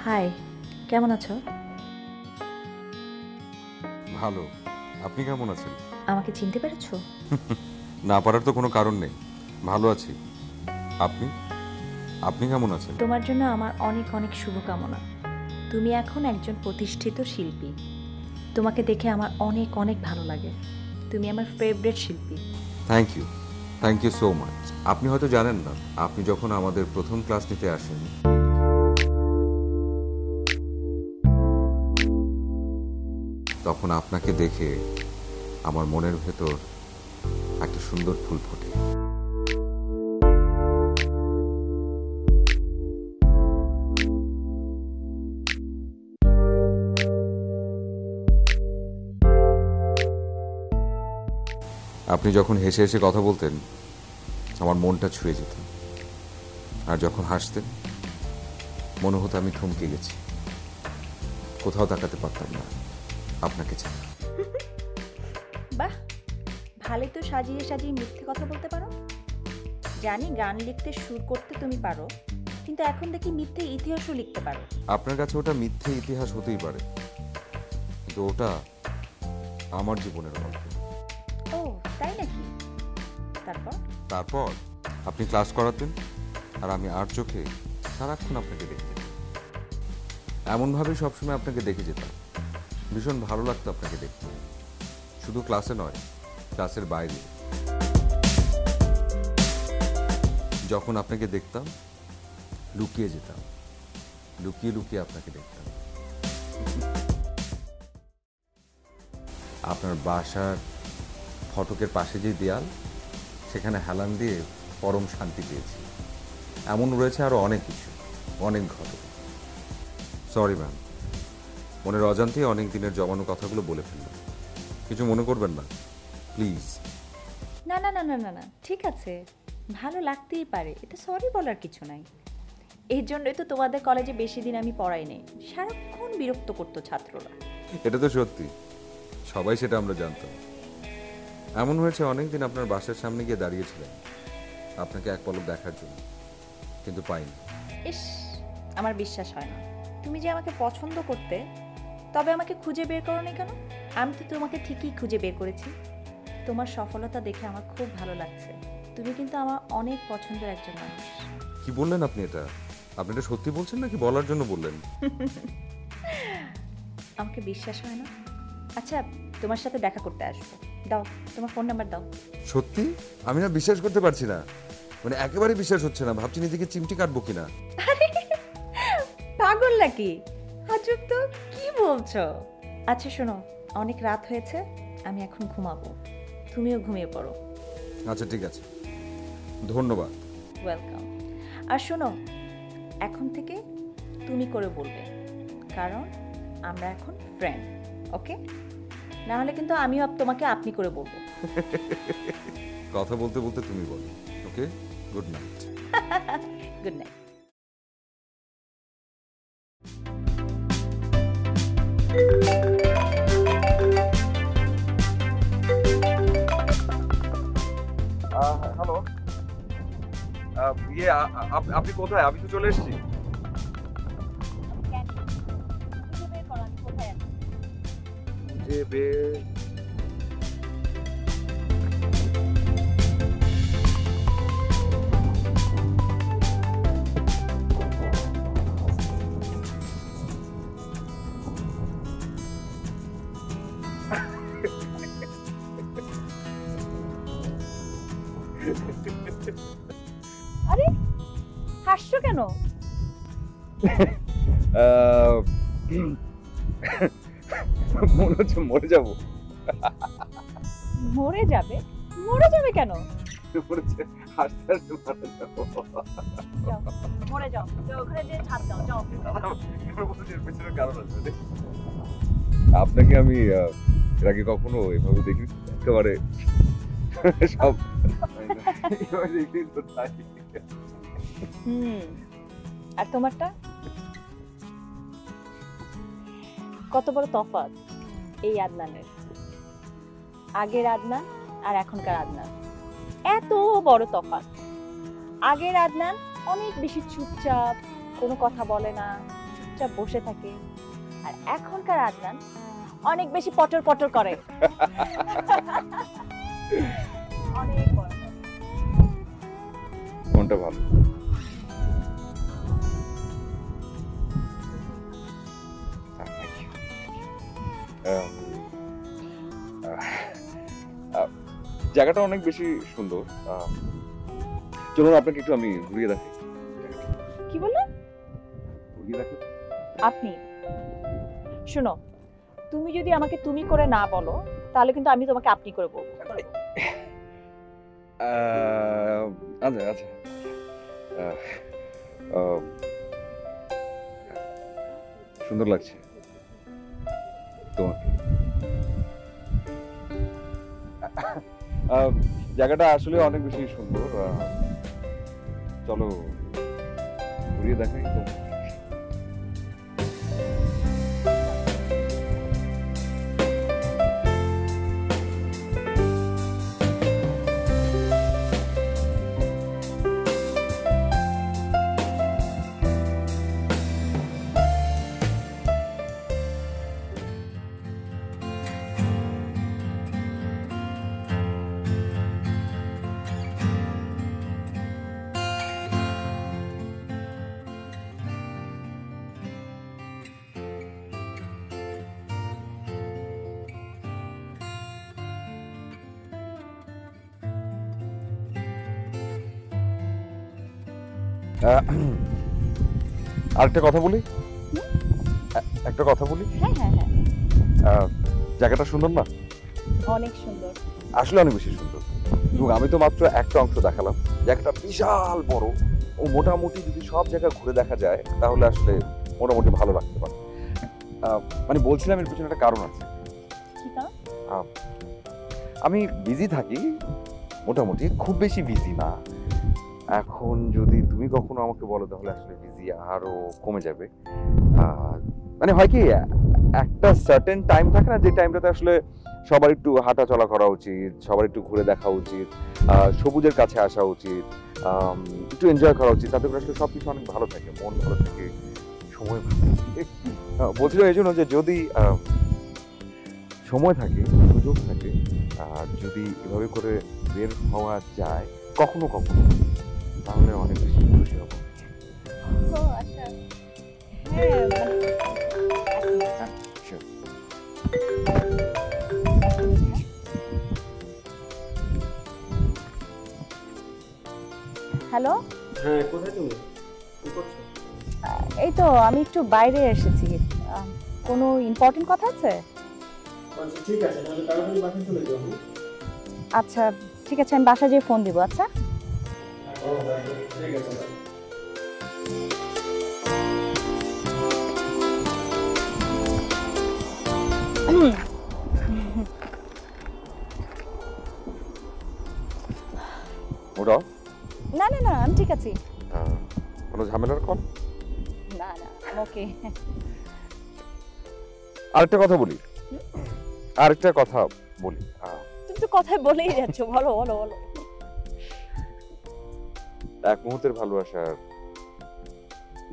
High, কেমন আছো? ভালো। আপনি কেমন আছেন? আমাকে চিনতে পেরেছো? না পারার তো কোনো কারণ নেই। ভালো আছি। আপনি আপনি কেমন আছেন? তোমার জন্য আমার অনেক অনেক শুভকামনা। তুমি এখন একজন প্রতিষ্ঠিত শিল্পী। তোমাকে দেখে আমার অনেক অনেক ভালো লাগে। তুমি আমার ফেভারিট শিল্পী। Thank you. Thank you so much. আপনি হয়তো জানেন না, আপনি যখন আমাদের প্রথম ক্লাস নিতে আসেন তখন আপনাকে দেখে আমার মনের ভেতর একটা সুন্দর ফুল ফোটে। আপনি যখন হেসে হেসে কথা বলতেন আমার মনটা ছুঁয়ে যেত, আর যখন হাসতেন মনে হতো আমি থমকে গেছি, কোথাও তাকাতে পারতাম না আপনাকে ছাড়া। বাহ, ভালোই তো সাজিয়ে সাজিয়ে মিথ্যে কথা বলতে পারো। জানি গান লিখতে সুর করতে তুমি পারো, কিন্তু এখন দেখি মিথ্যে ইতিহাসও লিখতে পারো। আপনার কাছে ওটা মিথ্যে ইতিহাস হতেই পারে, কিন্তু ওটা আমার জীবনের গল্প। ও তাই নাকি? তারপর? তারপর আপনি ক্লাস করাতেন আর আমি আর চোখে সারাক্ষণ আপনাকে দেখতে, এমনভাবে সবসময় আপনাকে দেখে যেতাম। ভীষণ ভালো লাগতো আপনাকে দেখতে, শুধু ক্লাসে নয়, ক্লাসের বাইরে। যখন আপনাকে দেখতাম লুকিয়ে যেতাম, লুকিয়ে লুকিয়ে আপনাকে দেখতাম। আপনার বাসার ফটকের পাশে যে দেয়াল, সেখানে হেলান দিয়ে পরম শান্তি পেয়েছি। এমন রয়েছে আরো অনেক কিছু, অনেক ঘটনা। সরি ম্যাম, মনের অজান্তেই অনেক দিনের জমানো কথাগুলো বলে ফেললাম, কিছু মনে করবেন না প্লিজ। না না না না না না, ঠিক আছে, ভালো লাগতেই পারে, এটা সরি বলার কিছু নাই। এই জন্যই তো তোমাদের কলেজে বেশি দিন আমি পড়াই নেই, সারাক্ষণ বিরক্ত করতো ছাত্ররা। এটা তো সত্যি, সবাই সেটা আমরা জানতাম। এমন হয়েছে অনেকদিন আপনার বাসার সামনে গিয়ে দাঁড়িয়েছিলেন আপনাকে এক পলক দেখার জন্য, কিন্তু পাইনি। ইস, আমার বিশ্বাস হয় না। তুমি যে আমাকে পছন্দ করতে, তবে আমাকে খুঁজে বের করোনি কেন? আমি তো তোমাকে ঠিকই খুঁজে বের করেছি। তোমার সফলতা দেখে আমার খুব ভালো লাগছে। তুমি কিন্তু আমার অনেক পছন্দের একজন মানুষ। কি বললেন আপনি? এটা আপনি এটা সত্যি বলছেন নাকি বলার জন্য বললেন? আমাকে বিশ্বাস হয় না? আচ্ছা, তোমার সাথে দেখা করতে আসবো। দাও তোমার ফোন নাম্বার দাও। সত্যি? আমি না বিশ্বাস করতে পারছি না, মানে একেবারে বিশ্বাস হচ্ছে না। ভাবছি নিজেকে চিমটি কাটবো কিনা। পাগল নাকি? আজব তো, কি বলছো? আচ্ছা শোনো, অনেক রাত হয়েছে, আমি এখন ঘুমাবো। তুমিও ঘুমিয়ে পড়ো। আচ্ছা ঠিক আছে, ধন্যবাদ। ওয়েলকাম। আর শোনো, এখন থেকে তুমি করে বলবে, কারণ আমরা এখন ফ্রেন্ড, ওকে? না হলে কিন্তু আমিও তোমাকে আপনি করে বলবো। কথা বলতে বলতে তুমি বলো। Okay, good night. Good night. Hello, ইয়ে আপনি কোথায়? আমি তো চলে এসেছি। যে বের আরে হাসছো কেন? মনে হচ্ছে মরে যাবো। মরে যাবে? মরে যাবে কেন? মনে হচ্ছে হাসতে হাসতে মারা যাবো। যাও, মরে যাও, যাও ওখানে যে ছাদ দাও, যাও। এর পেছনে কারণ আছে রে। আপনাকে আমি এর আগে কখনো এভাবে দেখিনি, একেবারে সব এভাবে দেখিনি তো তাই। আর তোমারটা? কত বড় তফাৎ এই আদনানের। আগের আদনান আর এখনকার আদনান, এত বড় তফাৎ। আগের আদনান অনেক বেশি চুপচাপ, কোনো কথা বলে না, চুপচাপ বসে থাকে, আর এখনকার আদনান অনেক বেশি পটর পটর করে। অনেক বড়। কোনটা ভালো? জায়গাটা অনেক বেশি সুন্দর। চলুন আপনাকে একটু আমি ঘুরিয়ে দেখাই। কি বললেন ঘুরিয়ে দেখাই। আপনি? শুনো, তুমি যদি আমাকে তুমি করে না বলো তাহলে কিন্তু আমি তোমাকে আপনি করে বলবো। আচ্ছা আচ্ছা। আহ, সুন্দর লাগছে তোমাকে। জায়গাটা আসলে অনেক বেশি সুন্দর। চলো ঘুরিয়ে দেখাই তো। আরেকটা কথা বলি, একটা কথা বলি। হ্যাঁ হ্যাঁ হ্যাঁ, জায়গাটা সুন্দর না? অনেক সুন্দর। আসলে অনেক বেশি সুন্দর। এবং আমি তো মাত্র একটা অংশ দেখালাম, জায়গাটা বিশাল বড় ও মোটামুটি যদি সব জায়গা ঘুরে দেখা যায় তাহলে আসলে মোটামুটি ভালো লাগতে পারে। মানে বলছিলাম এর পিছনে একটা কারণ আছে। কি কারণ? আমি বিজি থাকি, মোটামুটি খুব বেশি বিজি না। এখন যদি তুমি কখনো আমাকে বলো তাহলে আসলে বিজি আরো কমে যাবে। মানে হয় কি, একটা সার্টেন টাইম থাকে না, যে টাইমটাতে আসলে সবার একটু হাঁটা চলা করা উচিত, সবার একটু ঘুরে দেখা উচিত, সবুজের কাছে আসা উচিত, একটু এনজয় করা উচিত। তাতে করে আসলে সবকিছু অনেক ভালো থাকে, মন ভালো থাকে, সময় ভালো থাকে। বলছিল এই জন্য যে যদি সময় থাকে, সুযোগ থাকে, যদি এভাবে করে বের হওয়া যায় কখনো কখনো, তাহলে অনেক বেশি খুশি হব। ও আচ্ছা, হ্যাঁ মানে হ্যাঁ, sure. হ্যালো। হ্যাঁ, কোথায় তুমি? কি করছো? এই তো আমি একটু বাইরে এসেছি। কোনো ইম্পর্টেন্ট কথা আছে? আচ্ছা ঠিক আছে, তাহলে তাড়াতাড়ি বাসায় চলে যাও। আচ্ছা ঠিক আছে, আমি বাসায় যেয়ে ফোন দিব। আচ্ছা ঠিক আছে। ওটা না না না, আমি ঠিক আছি। কোনো ঝামেলার কল? না না, ওকে। আরেকটা কথা বলি, আরেকটা কথা বলি। তুমি তো কথায় বলেই যাচ্ছ, বলো বলো বলো। এক মুহূর্তের ভালোবাসার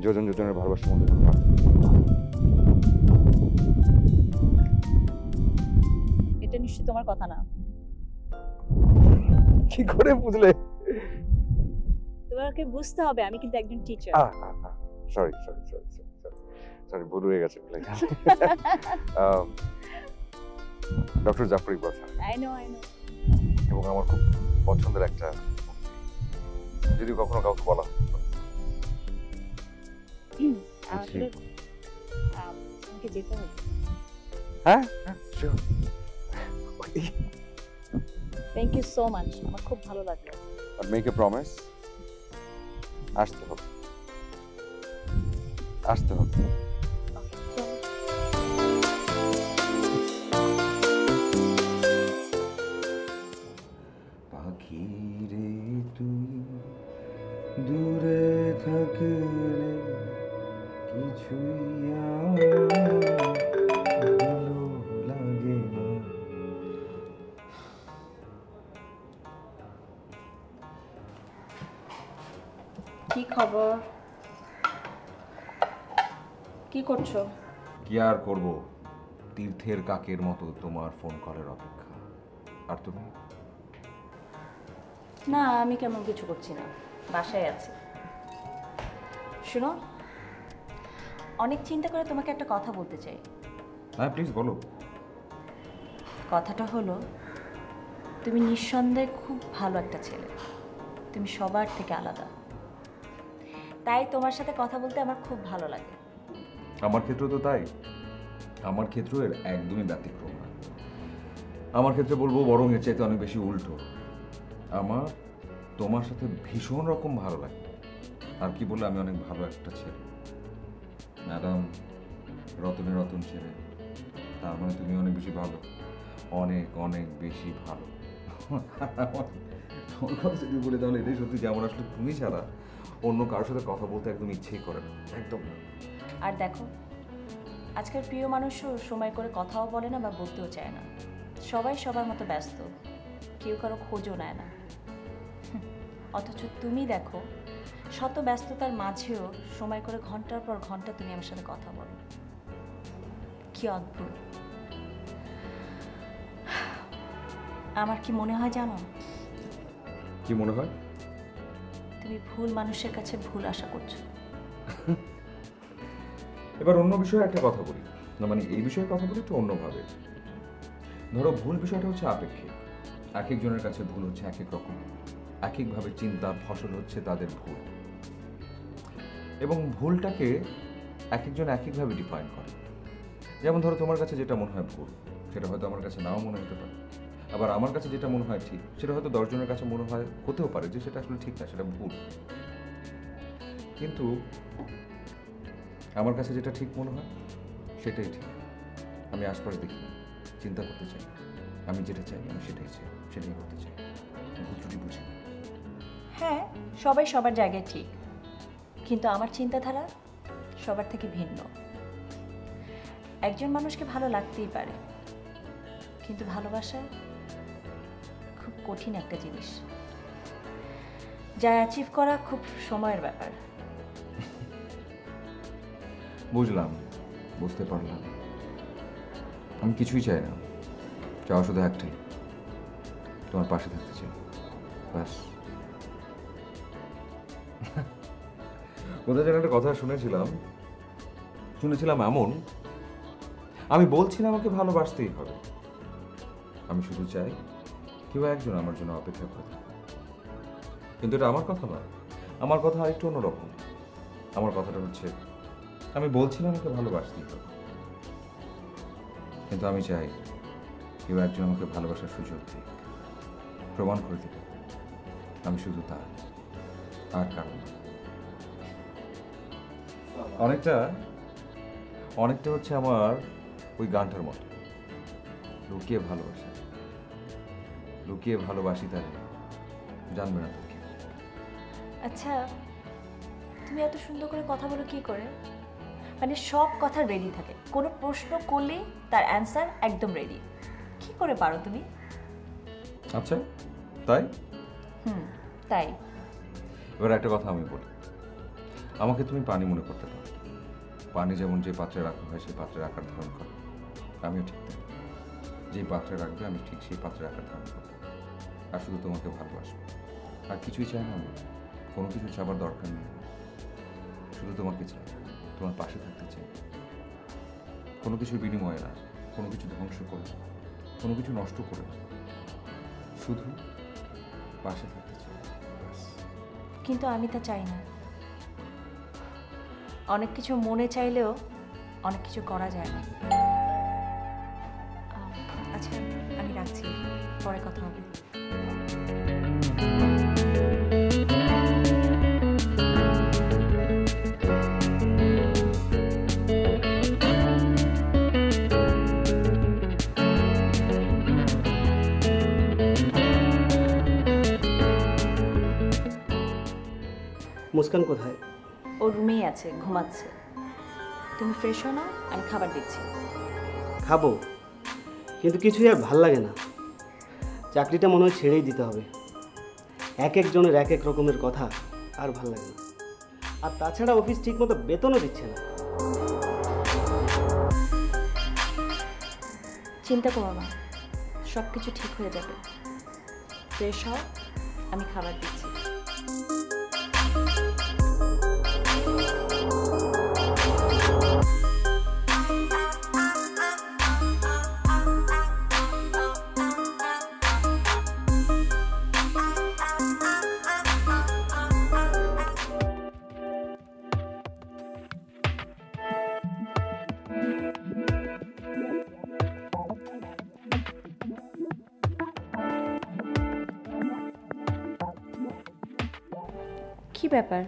যোজন যোজনের ভালোবাসার মধ্যে কোনো পার্থক্য নেই। এটা নিশ্চয়ই তোমার কথা না। কি করে বুঝলে? তোমাকে বুঝতে হবে, আমি কিন্তু একজন teacher. Sorry sorry sorry sorry, ভুল হয়ে গেছে। Doctor Zafar Iqbal sir, I know I know. এবং আমার খুব পছন্দের একটা, যদি কখনো কাউকে বলা হয়। আসলে আমাকে যেতে হবে। হ্যাঁ হ্যাঁ, sure. Thank you so much, আমার খুব ভালো লাগলো। আর মেক এ প্রমিস, আসতে হবে, আসতে হবে। Okay, চলো। পাখি রে তুই দূরে থাকলে কিছুই আমার ভালো লাগে না। কি খবর? কি করছো? কি আর করব, তীর্থের কাকের মতো তোমার ফোন কলের অপেক্ষা। আর তুমি? না, আমি কেমন কিছু করছি না, বাসায় আছি। শোনো, অনেক চিন্তা করে তোমাকে একটা কথা বলতে চাই। হ্যাঁ প্লিজ বলো। কথাটা হলো, তুমি নিঃসন্দেহে খুব ভালো একটা ছেলে। তুমি সবার থেকে আলাদা, তাই তোমার সাথে কথা বলতে আমার খুব ভালো লাগে। আমার ক্ষেত্রে তো তাই। আমার ক্ষেত্রে এর একদমই ব্যতিক্রম না। আমার ক্ষেত্রে বলবো বরং এর চাইতে অনেক বেশি উল্টো। আমার তোমার সাথে ভীষণ রকম ভালো লাগে। আর কি বলে, আমি অনেক ভালো একটা ছেলে। ম্যাডাম রতনে রতন ছেলে, তার মানে তুমি অনেক বেশি ভালো, অনেক অনেক বেশি ভালো। তোমার কথা যদি বলে তাহলে এটাই সত্যি যে আমার আসলে তুমি ছাড়া অন্য কারোর সাথে কথা বলতে একদম ইচ্ছেই করে না, একদম না। আর দেখো, আজকের প্রিয় মানুষও সময় করে কথাও বলে না বা বলতেও চায় না। সবাই সবার মতো ব্যস্ত, কেউ কারো খোঁজও নেয় না। অথচ তুমি দেখো, শত ব্যস্ততার মাঝেও সময় করে ঘন্টার পর ঘন্টা তুমি আমার সাথে কথা বলো। কি অদ্ভুত। আমার কি মনে হয় জানো? কি মনে হয়? তুমি ভুল মানুষের কাছে ভুল আশা করছো। এবার অন্য বিষয়ে একটা কথা বলি, না মানে এই বিষয়ে কথা বলি একটু অন্যভাবে। ধরো ভুল বিষয়টা হচ্ছে আপেক্ষিক। এক একজনের কাছে ভুল হচ্ছে এক এক রকম, এক একভাবে চিন্তার ফসল হচ্ছে তাদের ভুল, এবং ভুলটাকে এক একজন এক একভাবে ডিফাইন করে। যেমন ধরো তোমার কাছে যেটা মনে হয় ভুল, সেটা হয়তো আমার কাছে নাও মনে হতে পারে। আবার আমার কাছে যেটা মনে হয় ঠিক, সেটা হয়তো 10 জনের কাছে মনে হয়, হতেও পারে যে সেটা আসলে ঠিক না, সেটা ভুল। কিন্তু আমার কাছে যেটা ঠিক মনে হয় সেটাই ঠিক। আমি আশপাশ দেখি না, চিন্তা করতে চাই, আমি যেটা চাই আমি সেটাই চাই, সেটাই করতে চাই, ভুল ত্রুটি বুঝি না। হ্যাঁ, সবাই সবার জায়গায় ঠিক, কিন্তু আমার চিন্তাধারা সবার থেকে ভিন্ন। একজন মানুষকে ভালো লাগতেই পারে, কিন্তু ভালোবাসা খুব কঠিন একটা জিনিস, যা অ্যাচিভ করা খুব সময়ের ব্যাপার। বুঝলাম, বুঝতে পারলাম। আমি কিছুই চাই না, চাওয়া শুধু একটাই, তোমার পাশে থাকতে চাই, ব্যাস। কোথায় যেন একটা কথা শুনেছিলাম এমন, আমি বলছি না আমাকে ভালোবাসতেই হবে, আমি শুধু চাই কেউ একজন আমার জন্য অপেক্ষা করে। কিন্তু এটা আমার কথা না, আমার কথা আরেকটু অন্যরকম। আমার কথাটা হচ্ছে, আমি বলছি না আমাকে ভালোবাসতেই হবে, কিন্তু আমি চাই কেউ একজন আমাকে ভালোবাসার সুযোগ দিক, প্রমাণ করে দিক আমি শুধু তার, আর কারণ। অনেকটা হচ্ছে আমার ওই গানটার মতো, লুকিয়ে ভালোবাসি তারে, জানবে না তো কি। আচ্ছা, তুমি এত সুন্দর করে কথা বলো কি করে? মানে সব কথা রেডি থাকে, কোনো প্রশ্ন করলেই তার অ্যান্সার একদম রেডি। কি করে পারো তুমি? আচ্ছা তাই? তাই। এবার একটা কথা আমি বলি, আমাকে তুমি পানি মনে করতে পারো। পানি যেমন যে পাত্রে রাখা হয় সেই পাত্রে রাখার ধারণ করে, আমিও ঠিক তাই। যেই পাত্রে রাখবে আমি ঠিক সেই পাত্রে রাখার ধারণ করবো, আর শুধু তোমাকে ভালোবাসবো। আর কিছুই চাই না আমি, কোনো কিছু চাবার দরকার নেই, শুধু তোমাকে চাই, তোমার পাশে থাকতে চাই। কোনো কিছুর বিনিময়ে না, কোনো কিছু ধ্বংস করে না, কোনো কিছু নষ্ট করে না, শুধু পাশে থাকতে চাই। কিন্তু আমি তা চাই না। অনেক কিছু মনে চাইলেও অনেক কিছু করা যায় না। আচ্ছা, আমি রাখছি, পরে কথা হবে। মুস্কান কোথায়? ও রুমেই আছে, ঘুমাচ্ছে। তুমি ফ্রেশ হও না, আমি খাবার দিচ্ছি। খাবো, কিন্তু কিছুই আর ভাল লাগে না। চাকরিটা মনে হয় ছেড়েই দিতে হবে। এক একজনের এক এক রকমের কথা, আর ভাল লাগে না। আর তাছাড়া অফিস ঠিকমতো বেতনও দিচ্ছে না। চিন্তা করো না, সব কিছু ঠিক হয়ে যাবে। ফ্রেশ হও, আমি খাবার দিচ্ছি। কি ব্যাপার,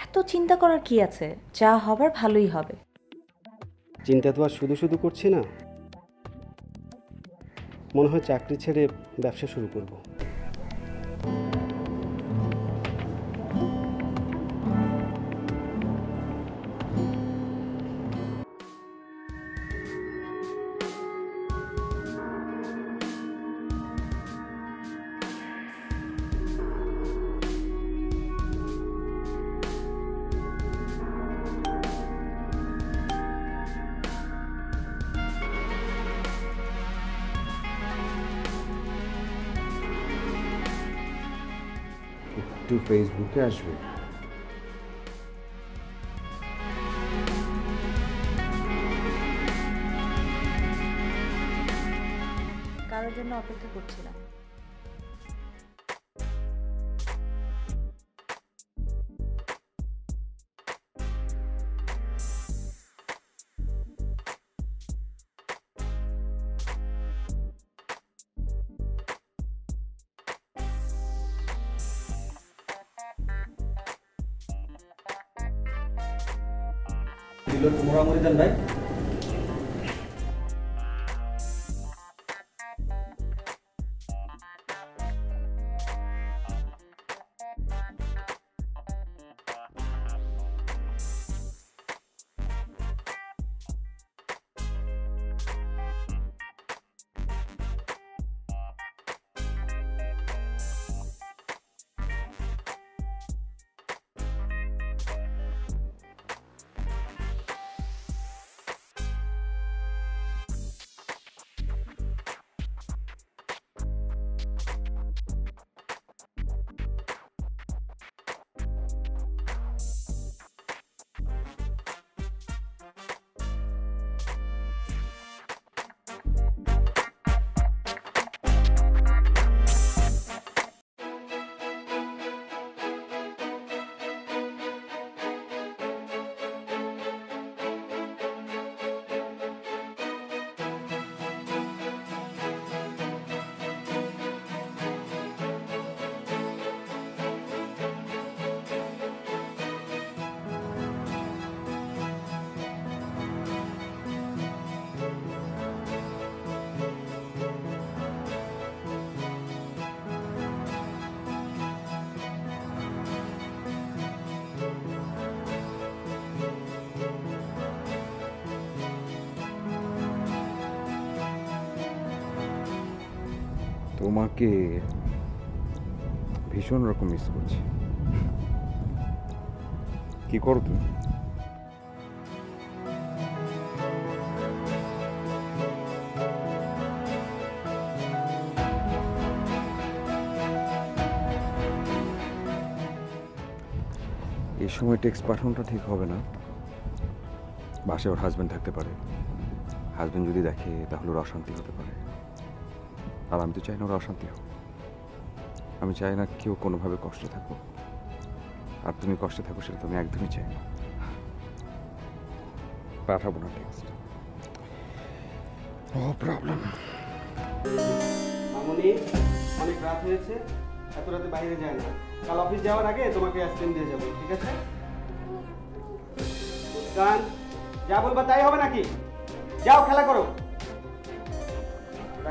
এত চিন্তা করার কি আছে? যা হবার ভালোই হবে। চিন্তা তো আর শুধু শুধু করছি না, মনে হয় চাকরি ছেড়ে ব্যবসা শুরু করব। একটু ফেসবুকে আসবে। কারোর জন্য অপেক্ষা করছিলাম। মোড়ামুড়ি দেন ভাই। তোমাকে ভীষণ রকম মিস করছি। কি করো তুমি? এই সময় টেক্সট পাঠানোটা ঠিক হবে না। বাসায় ওর হাজব্যান্ড থাকতে পারে, হাজব্যান্ড যদি দেখে তাহলে ওর অশান্তি হতে পারে। আর আমি তো চাই না ওর অশান্তি হোক। আমি চাই না কেউ কোনোভাবে কষ্টে থাকো, আর তুমি কষ্টে থাকো সেটা তো আমি একদমই চাই না। পাঠাবো না টেক্সট, নো প্রবলেম। মামনি, অনেক রাত হয়েছে, এত রাতে বাইরে যায় না। কাল অফিস যাওয়ার আগে তোমাকে আইসক্রিম দিয়ে যাবো, ঠিক আছে? মুস্কান, যা বলবা তাই হবে নাকি? যাও খেলা করো।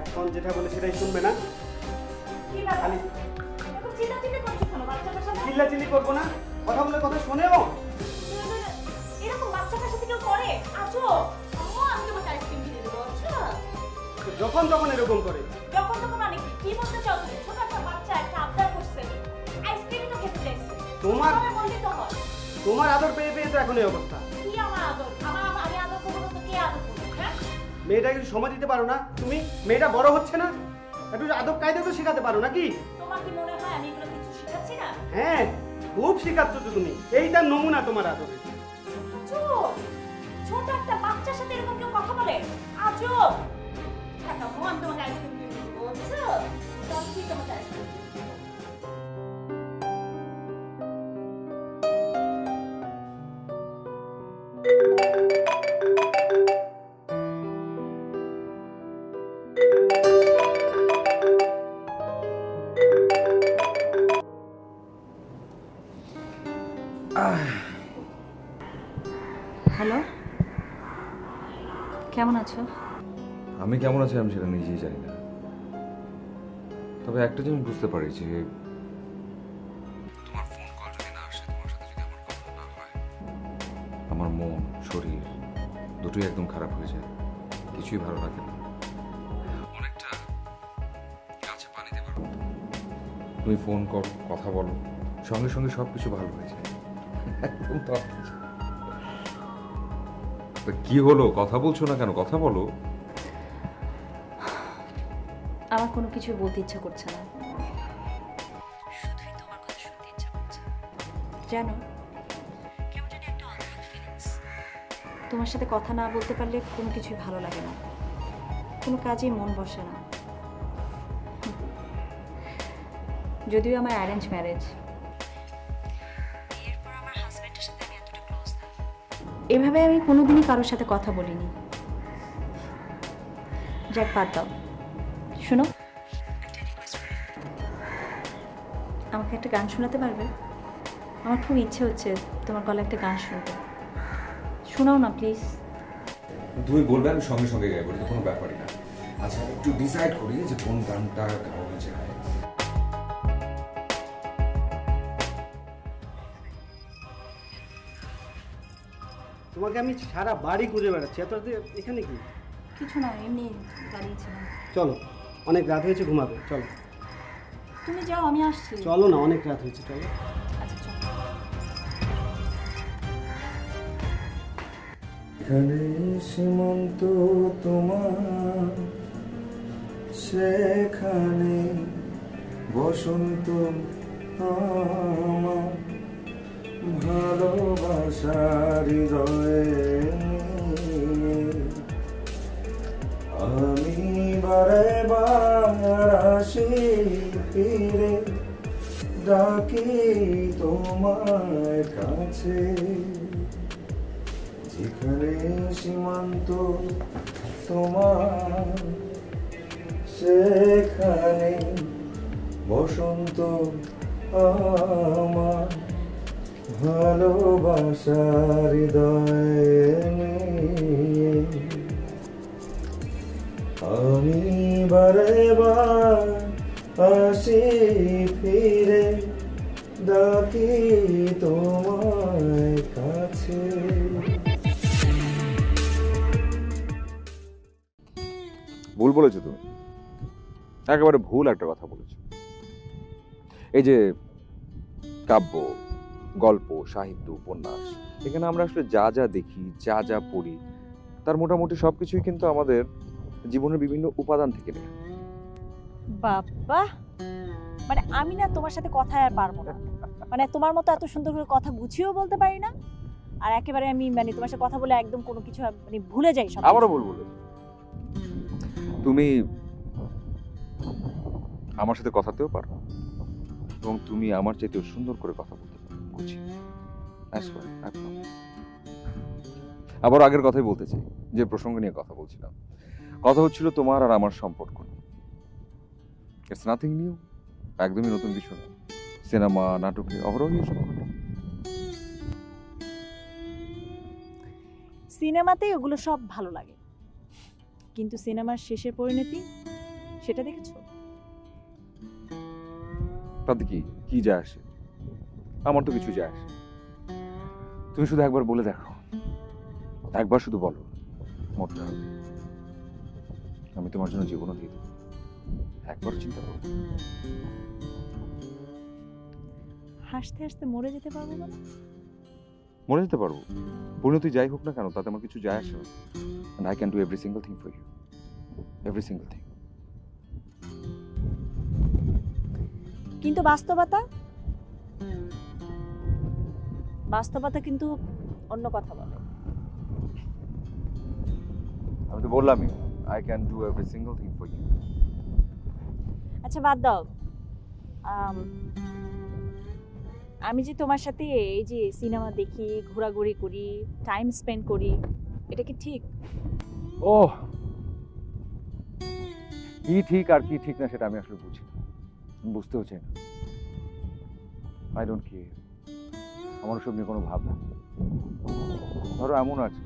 এখন যেটা বলে সেটাই শুনবে না। খালি চিল্লাচিল্লি করবো না, কথা বলে কথা শোনেও। যখন তখন এরকম করে। তোমার আদর পেয়ে পেয়ে তো এখন এই অবস্থা। মেয়েটাকে একটু সময় দিতে পারো না তুমি? মেয়েটা বড় হচ্ছে না, একটু আদব কায়দা তো শেখাতে পারো নাকি? তোমার কি মনে হয় আমি এগুলো কিছু শেখাচ্ছি না? হ্যাঁ, খুব শেখাচ্ছ তো তুমি। এইটার নমুনা তোমার আদবে। চুপ! ছোট একটা বাচ্চার সাথে এরকম কেউ কথা বলে? আজব! টাকা আমি তোমাকে আইসক্রিম কিনে দেবো, বুঝছো? সত্যি তোমাকে আইসক্রিম কিনে দেবো। হ্যালো, কেমন আছো? আমি কেমন আছি আমি সেটা নিজেই জানি না, তবে একটা জিনিস বুঝতে পারি যে তোমার ফোন কল যদি না আসে, তোমার সাথে যদি আমার কথা না হয়, আমার মন শরীর দুটোই একদম খারাপ হয়ে যায়, কিছুই ভালো লাগে না। অনেকটা গাছে পানি দেবার মতো। তুমি ফোন করো, কথা বলো, সঙ্গে সঙ্গে সব কিছু ভালো হয়ে যায়, একদম তরতাজা। তা কি হলো, কথা বলছো না কেন? কথা বলো। আমার কোনো কিছু বলতে ইচ্ছা করছে না, শুধুই তোমার কথা শুনতে ইচ্ছা করছে। জানো, কেমন জানি একটা অদ্ভুত ফিলিংস। তোমার সাথে কথা না বলতে পারলে কোনো কিছুই ভালো লাগে না, কোনো কাজেই মন বসে না। যদিও আমার অ্যারেঞ্জ ম্যারেজ, বিয়ের পর আমার হাজবেন্ডের সাথে আমি এতটা ক্লোজ না। এভাবে আমি কোনোদিনই কারোর সাথে কথা বলিনি। যাক, বাদ দাও। শোনো, আমাকে একটা গান শোনাতে পারবে? আমার খুব ইচ্ছে হচ্ছে তোমার গলায় একটা গান শুনতে। শোনাও না প্লিজ। তুমি বলবে, আমি সঙ্গে সঙ্গে গাইবো, এটা তো কোনো ব্যাপারই না। আচ্ছা, একটু ডিসাইড করি যে কোন গানটা গাওয়া যায়। তোমাকে আমি সারা বাড়ি ঘুরে বেড়াচ্ছি, এত রাতে এখানে কি? কিছু না, এমনি দাঁড়িয়েছিলাম। চলো, অনেক রাত হয়েছে, ঘুমাবে। চলো তুমি যাও, আমি আসছি। চলো না, অনেক রাত হয়েছে, চলো। আচ্ছা চলো। এখানে সীমান্ত তোমার, সেখানে বসন্ত আমার, ভালোবাসার হৃদয়ে নিয়ে আমি বারে বার আসি ফিরে, ডাকি তোমার কাছে। যেখানে সীমান্ত তোমার, সেখানে বসন্ত আমার, ভালোবাসার হৃদয়ে নিয়ে আমি বারে বার আসি ফিরে, ডাকি তোমার কাছে। ভুল বলেছো তুমি, একেবারে ভুল একটা কথা বলেছো। এই যে কাব্য, গল্প, সাহিত্য, উপন্যাস, এখানে আমরা আসলে যা যা দেখি, যা যা পড়ি, তার মোটামুটি সবকিছুই কিন্তু আমাদের জীবনের বিভিন্ন উপাদান থেকে নেয়। বাবা, মানে আমি না তোমার সাথে কথা আর পারবো না। মানে তোমার মতো এত সুন্দর করে কথা গুছিয়েও বলতে পারি না, আর একেবারে আমি মানে তোমার সাথে কথা বলে একদম কোনো কিছু মানে ভুলে যাই সব। আমারও ভুল বলেছো। তুমি আমার সাথে কথাতেও পারো, এবং তুমি আমার চাইতেও সুন্দর করে কথা বলতে পারো, গুছিয়ে। আবার আগের কথাই বলতে চাই, যে প্রসঙ্গ নিয়ে কথা বলছিলাম, কথা হচ্ছিল তোমার আর আমার সম্পর্ক নিয়ে। ইটস নাথিং নিউ, একদমই নতুন কিছু না। সিনেমা, নাটকে অহরহই এসব ঘটে। সিনেমাতেই ওগুলো সব ভালো লাগে, কিন্তু সিনেমার শেষের পরিণতি সেটা দেখেছো? তাতে কি কি যায় আসে? আমার তো কিছু যায় আসে। তুমি শুধু একবার বলে দেখো, একবার শুধু বলো, মরতে হবে, আমি তোমার জন্য জীবনও দিয়ে দেবো। একবার চিন্তা করো। হাসতে হাসতে মরে যেতে পারবো না? মরে যেতে পারবো, পরিণতি যাই হোক না কেন তাতে আমার কিছু যায় আসে না। And I can do every single thing for you. Every single thing. কিন্তু বাস্তবতা বাস্তবতা কিন্তু অন্য কথা বলে। আমি তো বললামই, I can do every single thing for you. আচ্ছা বাদ দাও, আমি যে তোমার সাথে এই যে সিনেমা দেখি, ঘোরাঘুরি করি, টাইম স্পেন্ড করি, এটা কি ঠিক? ওহ, কি ঠিক আর কি ঠিক না সেটা আমি আসলে বুঝি না, বুঝতেও চাই না। আই ডোন্ট কেয়ার, আমার ওসব নিয়ে কোনো ভাবনা নেই। ধরো এমন আছে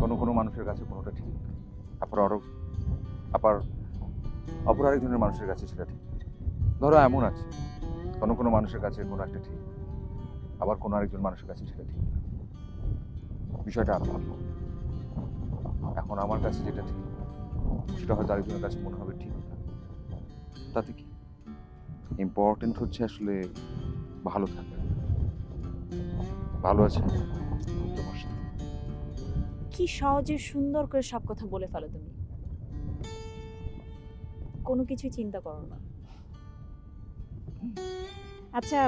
কোনো মানুষের কাছে কোনোটা ঠিক, অপর আরেকজনের মানুষের কাছে সেটা ঠিক। ধরো এমন আছে কোনো মানুষের কাছে কোনো একটা ঠিক, আবার কোনো আরেকজন মানুষের কাছে সেটা ঠিক না। বিষয়টা আলাদা। এখন আমার কাছে যেটা ঠিক সেটা হয়তো আরেকজনের কাছে মনে হবে ঠিক না, তাতে কি? ইম্পর্টেন্ট হচ্ছে আসলে ভালো থাকা। ভালো আছে তোমার সাথে। কি সহজে সুন্দর করে সব কথা বলে ফেলো তুমি, কোনো কিছুই চিন্তা করো না। আচ্ছা,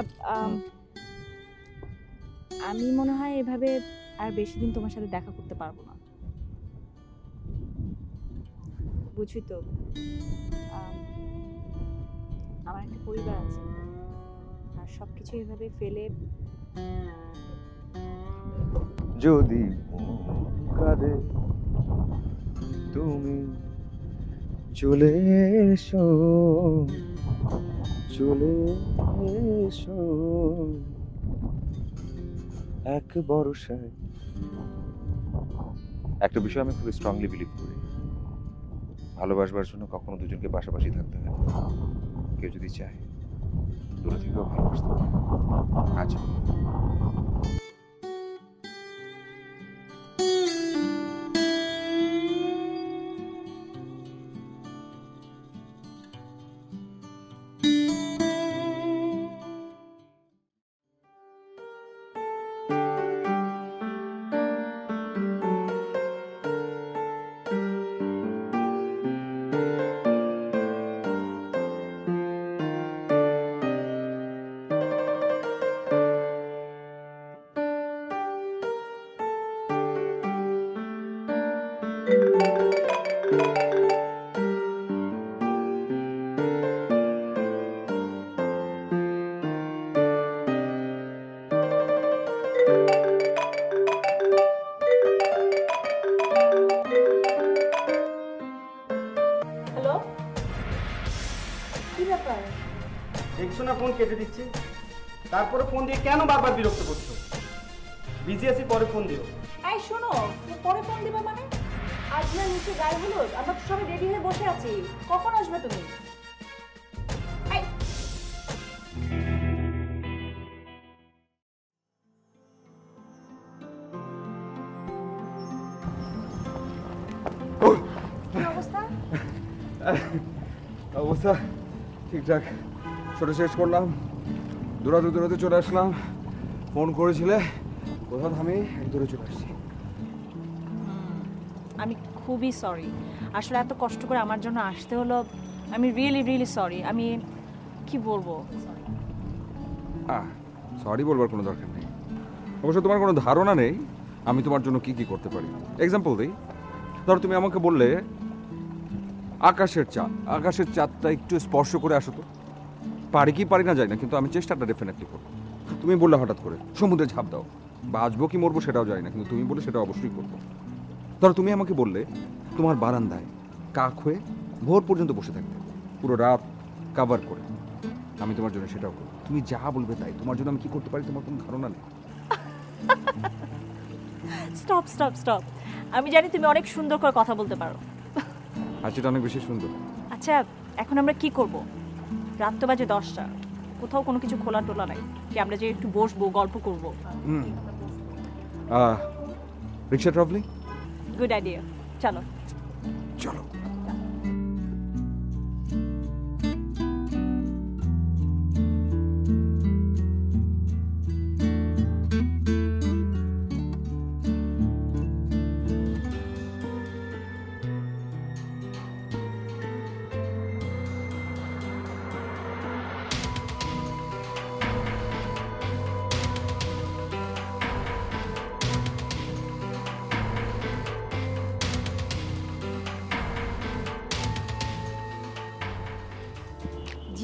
আমি মনে হয় এভাবে আর বেশি দিন তোমার সাথে দেখা করতে পারবো না, বুঝি তো। আমার একটা পরিবার আছে, আর সবকিছু এভাবে ফেলে যদি কাঁদে তুমি চলে এসো, চলে এসো এক বর্ষায়। একটা বিষয় আমি খুব স্ট্রংলি বিলিভ করি, ভালোবাসবার জন্য কখনো দুজনকে পাশাপাশি থাকতে হয়। কেউ যদি চায় দূরে থেকেও ভালোবাসতে পারে। আচ্ছা, হ্যালো, কি ব্যাপার? দেখছো না ফোন কেটে দিচ্ছে, তারপরে ফোন দিয়ে কেন বারবার বিরক্ত করছো? বিজি আছি, পরে ফোন দিও। এই শোনো, পরে ফোন দিবে মানে? আজ না নিচে গায়ে হলুদ, আমরা তো সবাই রেডি হয়ে বসে আছি, কখন আসবে তুমি? এই, কি অবস্থা? অবস্থা ঠিকঠাক, ছোটো শেষ করলাম, দূরাতে চলে আসলাম। ফোন করেছিলে, কোথাও থামি দূরে চলে আসছি। আমি খুবই সরি, আসলে এত কষ্ট করে আমার জন্য আসতে হলো। আমি রিয়েলি সরি। আমি কি বলবো, সরি বলবার কোনো দরকার নেই। অবশ্য তোমার কোনো ধারণা নেই আমি তোমার জন্য কি করতে পারি। এক্সাম্পল দিই, ধরো তুমি আমাকে বললে আকাশের চাঁদটা একটু স্পর্শ করে আসো তো। পারি কি পারি না যাই না, কিন্তু আমি চেষ্টাটা ডেফিনেটলি করবো। তুমি বললে হঠাৎ করে সমুদ্রে ঝাঁপ দাও, বাঁচবো কি মরবো সেটাও জানি না, কিন্তু তুমি বলে সেটা অবশ্যই করবো। ধরো তুমি আমাকে বললে তোমার বারান্দায় কাক হয়ে ভোর পর্যন্ত বসে থাকবে, পুরো রাত কাভার করে, আমি তোমার জন্য সেটাও করবো। তুমি যা বলবে তাই। তোমার জন্য আমি কি করতে পারি তোমার কোনো ধারণা নেই। স্টপ। আমি জানি তুমি অনেক সুন্দর করে কথা বলতে পারো। আর সেটা অনেক বেশি সুন্দর। আচ্ছা, এখন আমরা কি করব? রাত তো বাজে 10টা, কোথাও কোনো কিছু খোলা টোলা নাই কি আমরা যে একটু বসবো, গল্প করবো? রিক্সা ট্রাভেলিং, গুড আইডিয়া, চলো।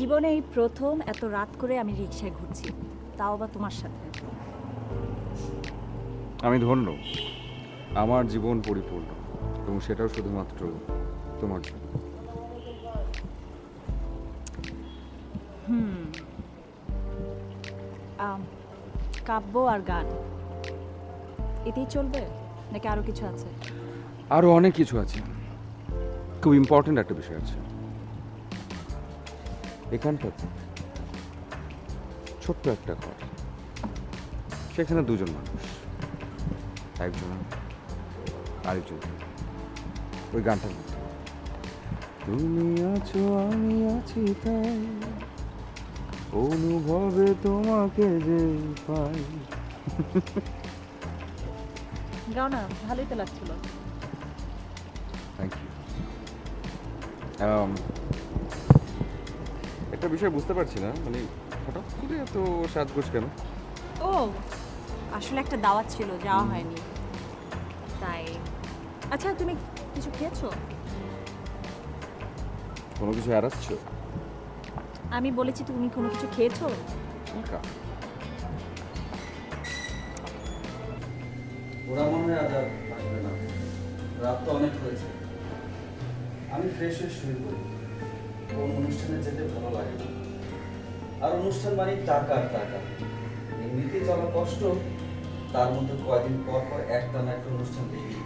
জীবনে এই প্রথম এত রাত করে আমি রিকশায় ঘুরছি, তাও আবার তোমার সাথে। আমি ধন্য, আমার জীবন পরিপূর্ণ, এবং সেটাও শুধুমাত্র তোমার জন্য। কাব্য আর গান এতেই চলবে নাকি আরো কিছু আছে? আরো অনেক কিছু আছে, খুব ইম্পর্টেন্ট একটা বিষয় আছে। এখানটাতে ছোট্ট একটা ঘর, সেখানে দুজন মানুষ, একজন আমি, আরেকজন তুমি। ওই গানটার মধ্যে তুমি আছো আমি আছি তাই, অনুভবে তোমাকে যে পাই। গাও না, ভালোই তো লাগছিল। Thank you. একটা বিষয় বুঝতে পারছি না, মানে হঠাৎ করে এত সাজগোজ কেন? ও আসলে একটা দাওয়াত ছিল, যাওয়া হয়নি তাই। আচ্ছা তুমি কিছু খেয়েছো? কোনো কিছু এড়াচ্ছ? আমি বলেছি তুমি কোনো কিছু খেয়েছো? হালকা। ওরা মনে হয় আজ আর আসবে না, রাত তো অনেক হয়েছে। আমি ফ্রেশ হয়ে শুয়ে পড়ি। কোন অনুষ্ঠানে যেতে ভালো লাগে না, আর অনুষ্ঠান মানে টাকা আর টাকা। এমনিতে চলা কষ্ট, তার মধ্যে কয়দিন পর পর একটা না একটা অনুষ্ঠান দেখি।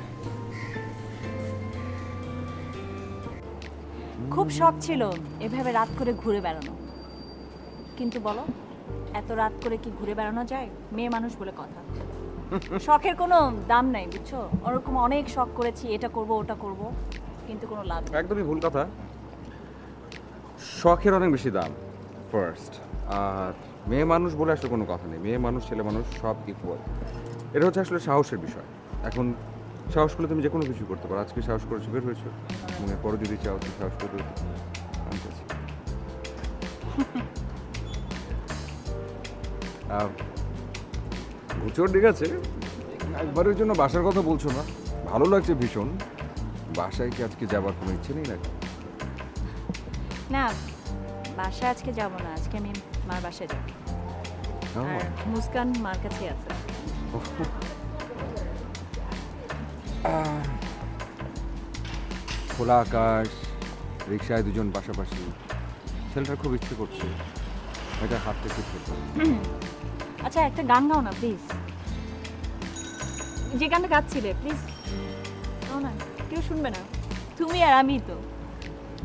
খুব শখ ছিল এভাবে রাত করে ঘুরে বেড়ানো, কিন্তু বলো এত রাত করে কি ঘুরে বেড়ানো যায়? মেয়ে মানুষ বলে কথা, শখের কোনো দাম নাই বুঝছো। ওরকম অনেক শখ করেছি, এটা করব ওটা করব, কিন্তু কোনো লাভ নেই। একদমই ভুল কথা। শখের অনেক বেশি দাম ফার্স্ট, আর মেয়ে মানুষ বলে আসলে কোনো কথা নেই। মেয়ে মানুষ ছেলে মানুষ সব ইকুয়াল। এটা হচ্ছে আসলে সাহসের বিষয়। এখন সাহস করলে তুমি যে কোনো কিছু করতে পারো। আজকে সাহস করেছো, বের হয়েছো, মনে পরে যদি চাও তো সাহস করে বের হতে। আমি চাচ্ছি। ঘুচোর ঠিক আছে, একবারের জন্য বাসার কথা বলছো না? ভালো লাগছে ভীষণ। বাসায় কি আজকে যাবার কোনো ইচ্ছে নেই নাকি? না, বাসায় আজকে যাব না, আজকে আমি মার বাসায় যাব। আর মুস্কান মার কাছে আছে। খোলা আকাশ, রিক্সায় দুজন পাশাপাশি, ছেলেটার খুব ইচ্ছে করছে এটা হাত থেকে খেতে। আচ্ছা একটা গান গাও না প্লিজ, যে গানটা গাচ্ছিলে প্লিজ গাও না। কেউ শুনবে না, তুমি আর আমি তো,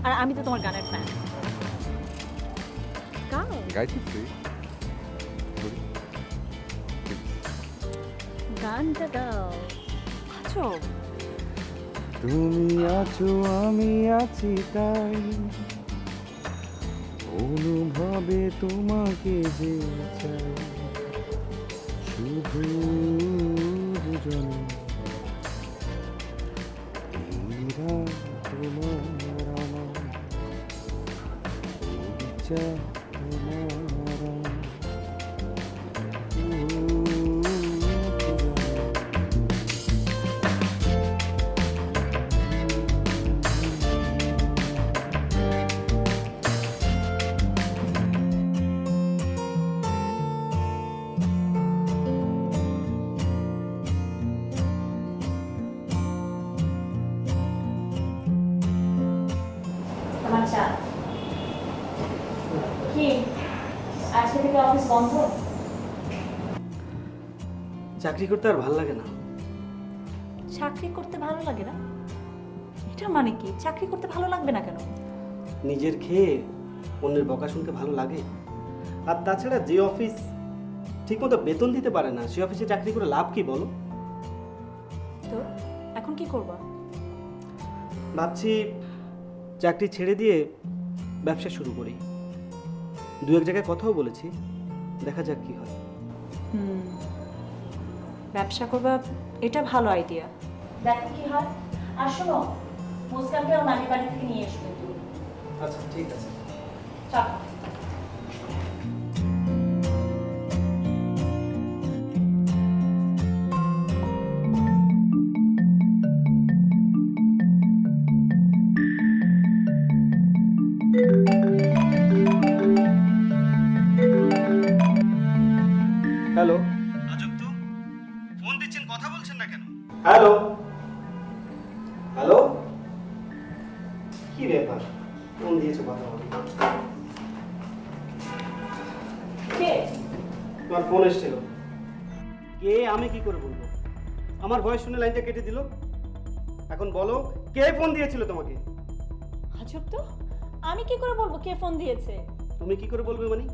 আর আমি তো তোমার গানের ফ্যান। গাও, গাইছি তুই গানটা গাও। আছো তুমি আছো আমি আছি তাই, অনুভবে তোমাকে যে চাই, শুধু দুজনে তোমার আমার ইচ্ছা তোমার আচ্ছা কি আজকে থেকে অফিস বন্ধ? চাকরি করতে আর ভালো লাগে না। চাকরি করতে ভালো লাগে না? এটা মানে কি? চাকরি করতে ভালো লাগবে না কেন? নিজের খেয়ে অন্যের বকা শুনতে ভালো লাগে। আর তাছাড়া যে অফিস ঠিকমতো বেতন দিতে পারে না, সে অফিসে চাকরি করে লাভ কি বলো? তো এখন কি করবা? ভাবছি চাকরি ছেড়ে দিয়ে ব্যবসা শুরু করি। দু এক জায়গায় কথাও বলেছি, দেখা যাক কি হয়। ব্যবসা করবা, এটা ভালো আইডিয়া। দেখো কি হয়। আর শোনো, মুস্কানকেও নানি বাড়ি থেকে নিয়ে এসো কিন্তু। আচ্ছা ঠিক আছে। চল। হ্যালো হ্যালো, কি ব্যাপার, ফোন দিয়েছো কথা বলি? কে? তোমার ফোন এসেছিল। কে আমি কি করে বলবো? আমার ভয়েস শুনে লাইনটা কেটে দিল। এখন বলো, কে ফোন দিয়েছিল তোমাকে? আজব তো, আমি কি করে বলবো কে ফোন দিয়েছে? তুমি কি করে বলবে মানে?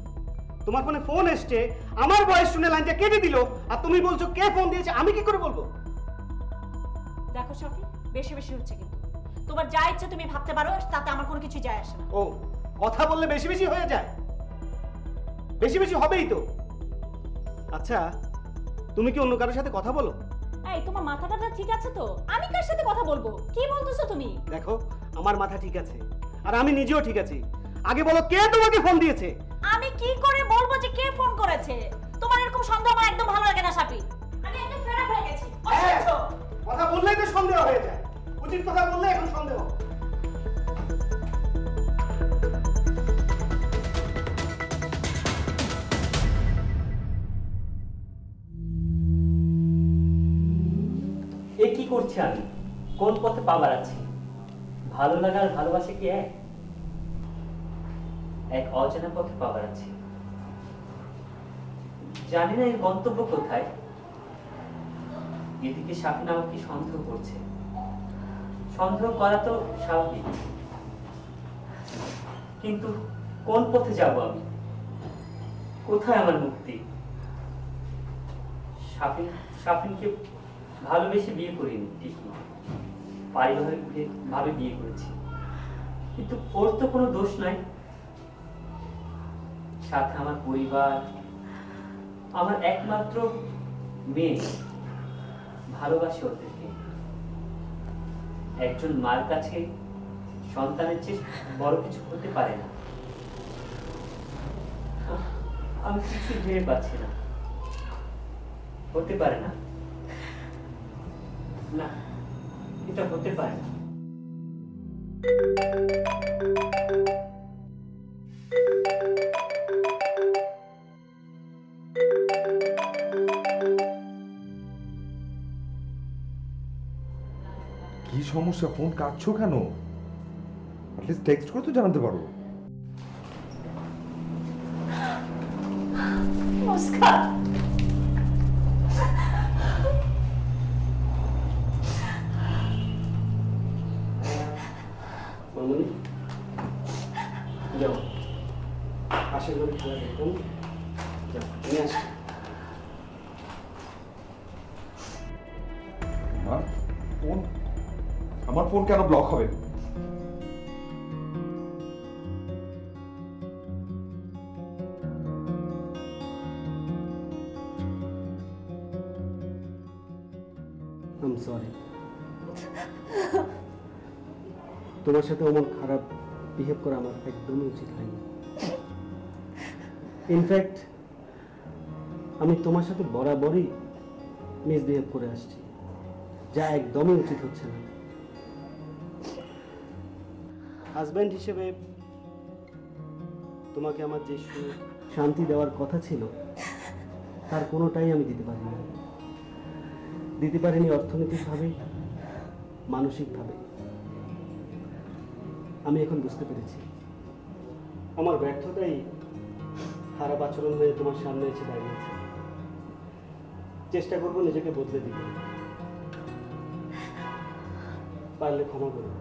তোমার ফোনে ফোন এসছে, আমার ভয়েস শুনে লাইনটা কেটে দিল, আর তুমি বলছো কে ফোন দিয়েছে, আমি কি করে বলবো? দেখো শফি, বেশি বেশি হচ্ছে কিন্তু। তোমার যা ইচ্ছে তুমি ভাবতে পারো, তাতে আমার কোনো কিছু যায় আসে না। ও, কথা বললে বেশি বেশি হয়ে যায়? বেশি বেশি হবেই তো। আচ্ছা, তুমি কি অন্য কারোর সাথে কথা বলো? এই, তোমার মাথাটা ঠিক আছে তো? আমি কার সাথে কথা বলবো? কি বলতেছো তুমি? দেখো, আমার মাথা ঠিক আছে, আর আমি নিজেও ঠিক আছি। আগে বলো, কে তোমাকে ফোন দিয়েছে? আমি কি করে বলবো যে কে ফোন করেছে? তোমার এরকম সন্দেহ আমার একদম ভালো লাগে না শাপি। আমি একদম ফেরা হয়ে গেছি। অসহ্য। কথা বললেই তো সন্দেহ হয়ে যায়। উচিত কথা বললে এখন সন্দেহ। এ কি করছি আমি? কোন পথে পা বাড়াচ্ছি? ভালো লাগা আর ভালোবাসা কি এক? এক অচেনা পথে পা বাড়াচ্ছি। জানি না এর গন্তব্য কোথায়। এদিকে শাফিন আমাকে সন্দেহ করছে। সন্দেহ করা তো স্বাভাবিক, কিন্তু কোন পথে যাব আমি? কোথায় আমার মুক্তি? শাফিনকে ভালোবেসে বিয়ে করিনি ঠিকই, পারিবারিক ভাবে বিয়ে করেছি, কিন্তু ওর তো কোনো দোষ নাই। সাথে আমার পরিবার, আমার একমাত্র মেয়ে, ভালোবাসে ওদেরকে। একজন মার কাছে সন্তানের চেয়ে বড় কিছু হতে পারে না। আমি কিছু ভেবে পাচ্ছি না, হতে পারে না, না এটা হতে পারে না। কি সমস্যা? ফোন কাটছো কেন? অ্যাটলিস্ট টেক্সট করে তো জানাতে পারো। মুস্কান, মামুনি, যাও পাশের ঘরে খেলা দেখুন। যাও, আমি আসি। আমার ফোন কেন ব্লক হবে? I am sorry. তোমার সাথে অমন খারাপ বিহেভ করা আমার একদমই উচিত হয়নি। ইনফ্যাক্ট আমি তোমার সাথে বরাবরই মিসবিহেভ করে আসছি, যা একদমই উচিত হচ্ছে না। হাজব্যান্ড হিসেবে তোমাকে আমার যে সুখ শান্তি দেওয়ার কথা ছিল, তার কোনোটাই আমি দিতে পারিনি। দিতে পারিনি অর্থনৈতিকভাবে, মানসিকভাবে। আমি এখন বুঝতে পেরেছি আমার ব্যর্থতাই খারাপ আচরণ হয়ে তোমার সামনে এসে দাঁড়িয়েছে। চেষ্টা করবো নিজেকে বদলে দিতে, পারলে ক্ষমা করো।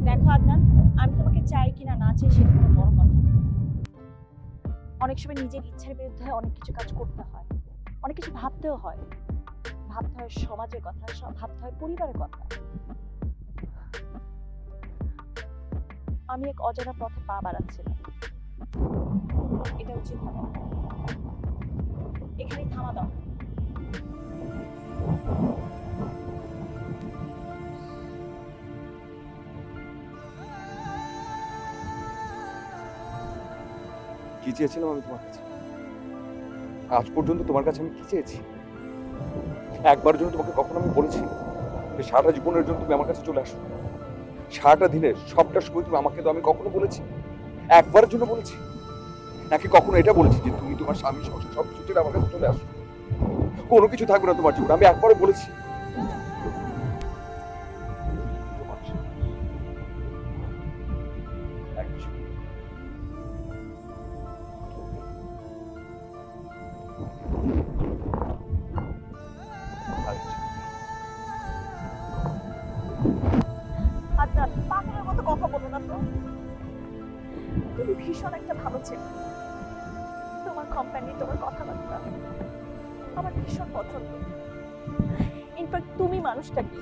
দেখো আদনান, আমি তোমাকে চাই কিনা না চাই সেটা কোনো বড় কথা না। অনেক সময় নিজের ইচ্ছার বিরুদ্ধে অনেক কিছু কাজ করতে হয়, অনেক কিছু ভাবতেও হয়। ভাবতে হয় সমাজের কথা, ভাবতে হয় পরিবারের কথা। আমি এক অজানা পথে পা বাড়াচ্ছিলাম, এটা উচিত হবে না। এখানেই থামা দাও। কি চেয়েছিলাম আমি তোমার কাছে? আজ পর্যন্ত তোমার কাছে আমি কি চেয়েছি? একবার জন্য তোমাকে কখনো আমি বলেছি যে সারাটা জীবনের জন্য তুমি আমার কাছে চলে আসো? সারাটা দিনে সবটা সময় তুমি আমাকে তো আমি কখনো বলেছি? একবারের জন্য বলেছি? নাকি কখনো এটা বলেছি যে তুমি তোমার স্বামী সংসার সব কিছু ছেড়ে আমার কাছে চলে আসো? কোনো কিছু থাকবে না তোমার জীবনে, আমি একবারও বলেছি? আচ্ছা, পাগলের মতো কথা বলো না তো। তুমি ভীষণ একটা ভালো ছেলে। তোমার কোম্পানি, তোমার কথাবার্তা আমার ভীষণ পছন্দ। ইনফ্যাক্ট তুমি মানুষটা কি।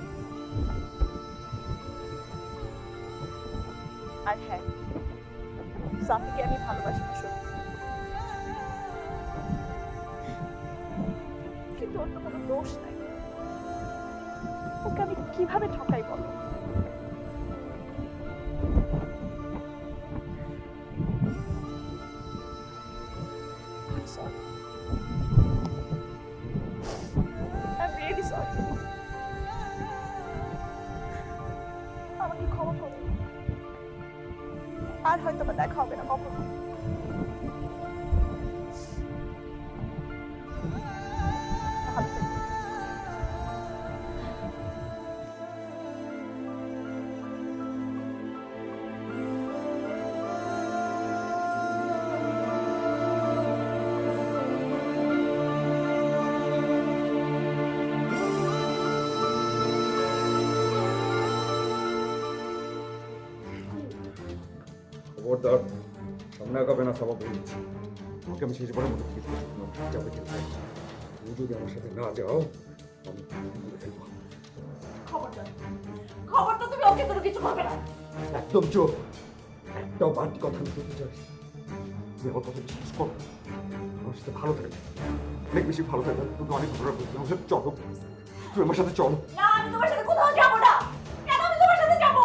আর হ্যাঁ, সাফিকে আমি ভালোবাসি ভীষণ, কিন্তু ওর তো কোনো দোষ নাই। ওকে আমি কিভাবে ঠকাই বলো? I'm sorry. I'm really sorry. আমাকে ক্ষমা করো। আর হয়তো বা দেখা হবে না কখনো। ভালো থেকো। খবরদার, সামনে আগাবে না, সবাই বলছি। তোমাকে আমি শেষবারের মতো কিছু যাবে তুমি যদি আমার সাথে না যাও আমি ফেলবো। খবরদার, খবরদার, তুমি ওকে কোনো কিছু করবে না। একদম চোখ, একটাও বাড়তি কথা আমি বলতে চাই। তুমি আমার কথা বিশ্বাস করো, আমার সাথে ভালো থাকবে, অনেক বেশি ভালো থাকবে। তুমি অনেক ঘটনা বলছি, আমার সাথে চলো, তুমি আমার সাথে চলো। না, আমি তোমার সাথে কোথাও যাব না। কেন আমি তোমার সাথে যাব?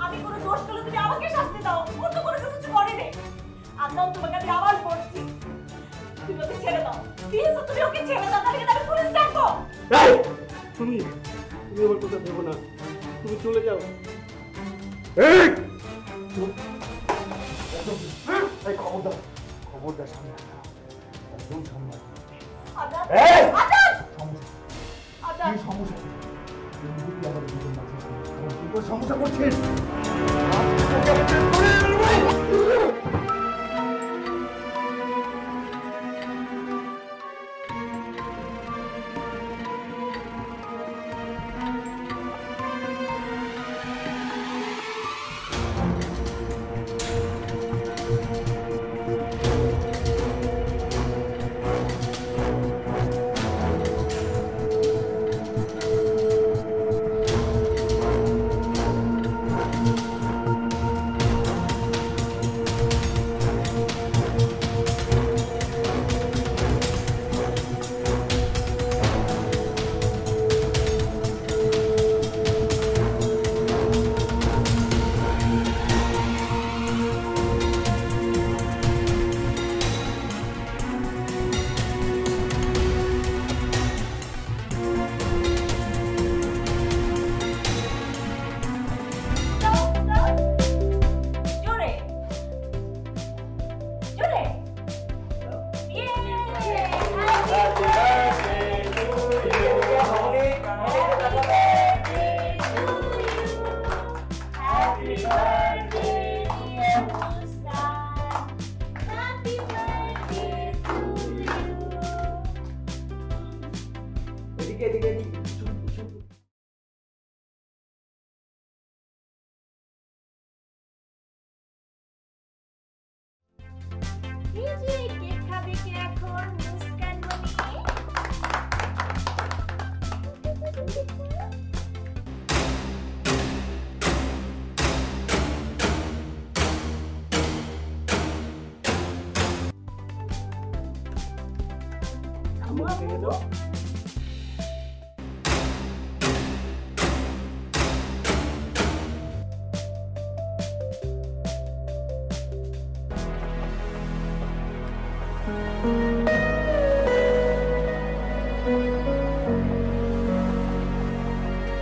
আমি কোনো দোষ করলে তুমি আমাকে শাস্তি দাও। ও তো কোনো কিছু করেনি। আদনান, তোমাকে আমি আবার বলছি, তুমি ওকে ছেড়ে দাও। প্লিজ, তুমি ওকে ছেড়ে দাও, তাহলে আমি পুলিশ ডাকবো। তুমি আমার কথা ভেবো না, তুমি চলে যাও। খবরদার, খবরদার, সামনে একদম সামনে। আদনান, এই! আদনান, সমস্যা আদনান। কি সমস্যা? তুমি আমাদের দুজন মাঝে কি করে সমস্যা করছিস?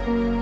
না।